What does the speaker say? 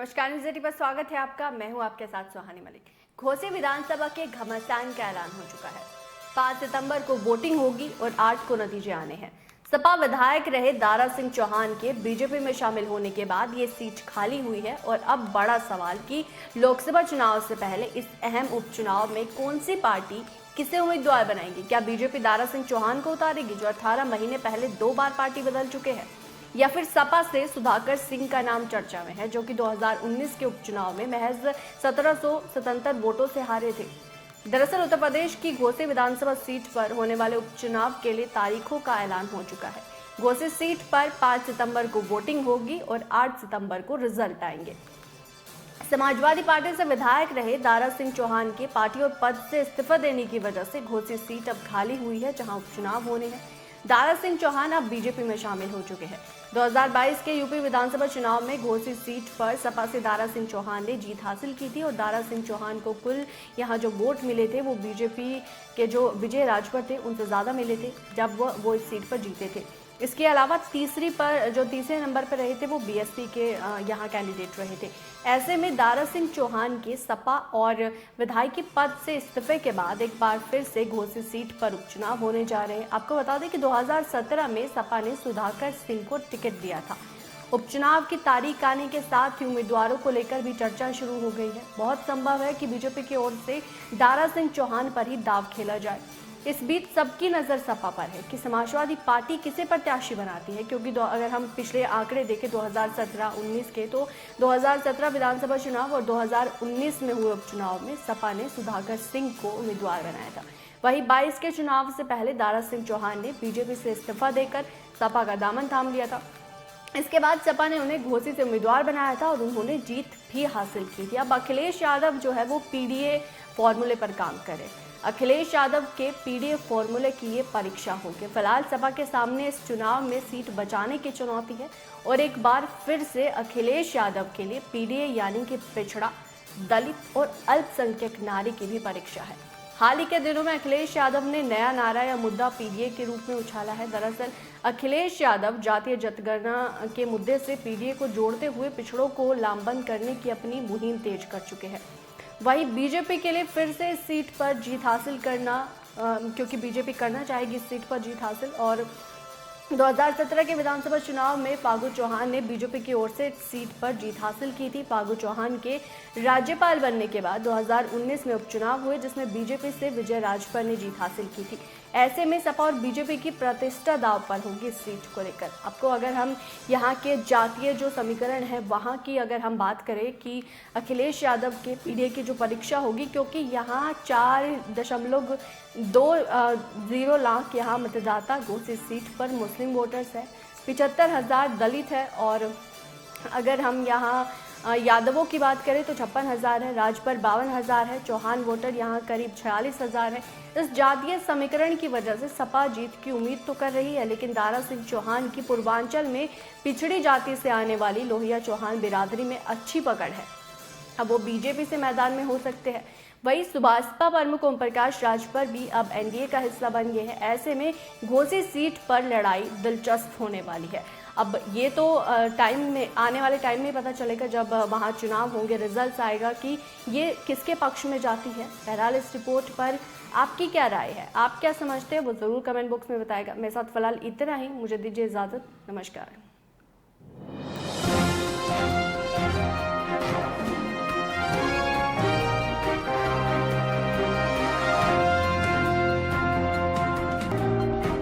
नमस्कार, न्यूज़ 18 पर स्वागत है आपका। मैं हूं आपके साथ सुहानी मलिक। घोसी विधानसभा के घमासान का ऐलान हो चुका है। 5 सितंबर को वोटिंग होगी और 8 को नतीजे आने हैं। सपा विधायक रहे दारा सिंह चौहान के बीजेपी में शामिल होने के बाद ये सीट खाली हुई है और अब बड़ा सवाल कि लोकसभा चुनाव से पहले इस अहम उपचुनाव में कौन सी पार्टी किसे उम्मीदवार बनाएगी। क्या बीजेपी दारा सिंह चौहान को उतारेगी, जो 18 महीने पहले 2 बार पार्टी बदल चुके हैं, या फिर सपा से सुधाकर सिंह का नाम चर्चा में है, जो कि 2019 के उपचुनाव में महज 1777 वोटों से हारे थे। दरअसल उत्तर प्रदेश की घोसी विधानसभा सीट पर होने वाले उपचुनाव के लिए तारीखों का ऐलान हो चुका है। घोसी सीट पर 5 सितंबर को वोटिंग होगी और 8 सितंबर को रिजल्ट आएंगे। समाजवादी पार्टी से विधायक रहे दारा सिंह चौहान के पार्टी और पद से इस्तीफा देने की वजह से घोसी सीट अब खाली हुई है, जहां उपचुनाव होने हैं। दारा सिंह चौहान अब बीजेपी में शामिल हो चुके हैं। 2022 के यूपी विधानसभा चुनाव में घोसी सीट पर सपा से दारा सिंह चौहान ने जीत हासिल की थी और दारा सिंह चौहान को कुल यहाँ जो वोट मिले थे वो बीजेपी के जो विजय राजभर थे उनसे ज़्यादा मिले थे जब वो इस सीट पर जीते थे। इसके अलावा तीसरे नंबर पर रहे थे वो बीएसपी के यहाँ कैंडिडेट रहे थे। ऐसे में दारा सिंह चौहान के सपा और विधायकी पद से इस्तीफे के बाद एक बार फिर से घोसी सीट पर उपचुनाव होने जा रहे हैं। आपको बता दें कि 2017 में सपा ने सुधाकर सिंह को टिकट दिया था। उपचुनाव की तारीख आने के साथ ही उम्मीदवारों को लेकर भी चर्चा शुरू हो गई है। बहुत संभव है कि बीजेपी की ओर से दारा सिंह चौहान पर ही दाव खेला जाए। इस बीच सबकी नज़र सपा पर है कि समाजवादी पार्टी किसे प्रत्याशी बनाती है, क्योंकि अगर हम पिछले आंकड़े देखें 2017-19 के, तो 2017 विधानसभा चुनाव और 2019 में हुए उपचुनाव में सपा ने सुधाकर सिंह को उम्मीदवार बनाया था। वहीं 22 के चुनाव से पहले दारा सिंह चौहान ने बीजेपी से इस्तीफा देकर सपा का दामन थाम लिया था। इसके बाद सपा ने उन्हें घोसी से उम्मीदवार बनाया था और उन्होंने जीत भी हासिल की थी। अब अखिलेश यादव जो है वो पीडीए फॉर्मूले पर काम करे। अखिलेश यादव के पीडीए फॉर्मूले की ये परीक्षा होगी। फिलहाल सपा के सामने इस चुनाव में सीट बचाने की चुनौती है और एक बार फिर से अखिलेश यादव के लिए पीडीए यानी कि पिछड़ा, दलित और अल्पसंख्यक नारी की भी परीक्षा है। हाल ही के दिनों में अखिलेश यादव ने नया नारा या मुद्दा पीडीए के रूप में उछाला है। दरअसल अखिलेश यादव जातीय जनगणना के मुद्दे से पीडीए को जोड़ते हुए पिछड़ों को लामबंद करने की अपनी मुहिम तेज कर चुके हैं। वहीं बीजेपी के लिए फिर से इस सीट पर जीत हासिल करना, क्योंकि बीजेपी करना चाहेगी इस सीट पर जीत हासिल। और 2017 के विधानसभा चुनाव में फागू चौहान ने बीजेपी की ओर से सीट पर जीत हासिल की थी। फागू चौहान के राज्यपाल बनने के बाद 2019 में उपचुनाव हुए, जिसमें बीजेपी से विजय राजभर ने जीत हासिल की थी। ऐसे में सपा और बीजेपी की प्रतिष्ठा दांव पर होगी इस सीट को लेकर। आपको अगर हम यहाँ के जातीय जो समीकरण है वहाँ की अगर हम बात करें कि अखिलेश यादव के पीडीए की जो परीक्षा होगी, क्योंकि यहाँ 4.20 लाख यहाँ मतदाता घोसी सीट पर मुस्लिम वोटर्स है, 75,000 दलित है और अगर हम यहाँ यादवों की बात करें तो 56,000 है, राजभर 52,000 है, चौहान वोटर यहाँ करीब 46,000 है। इस जातीय समीकरण की वजह से सपा जीत की उम्मीद तो कर रही है, लेकिन दारा सिंह चौहान की पूर्वांचल में पिछड़ी जाति से आने वाली लोहिया चौहान बिरादरी में अच्छी पकड़ है। अब वो बीजेपी से मैदान में हो सकते हैं। वहीं सुभाषपा प्रमुख ओम प्रकाश राजभर भी अब एनडीए का हिस्सा बन गए हैं। ऐसे में घोसी सीट पर लड़ाई दिलचस्प होने वाली है। अब ये तो आने वाले टाइम में पता चलेगा, जब वहाँ चुनाव होंगे, रिजल्ट्स आएगा कि ये किसके पक्ष में जाती है। बहरहाल इस रिपोर्ट पर आपकी क्या राय है, आप क्या समझते हैं, वो ज़रूर कमेंट बॉक्स में बताएगा। मेरे साथ फिलहाल इतना ही, मुझे दीजिए इजाज़त। नमस्कार।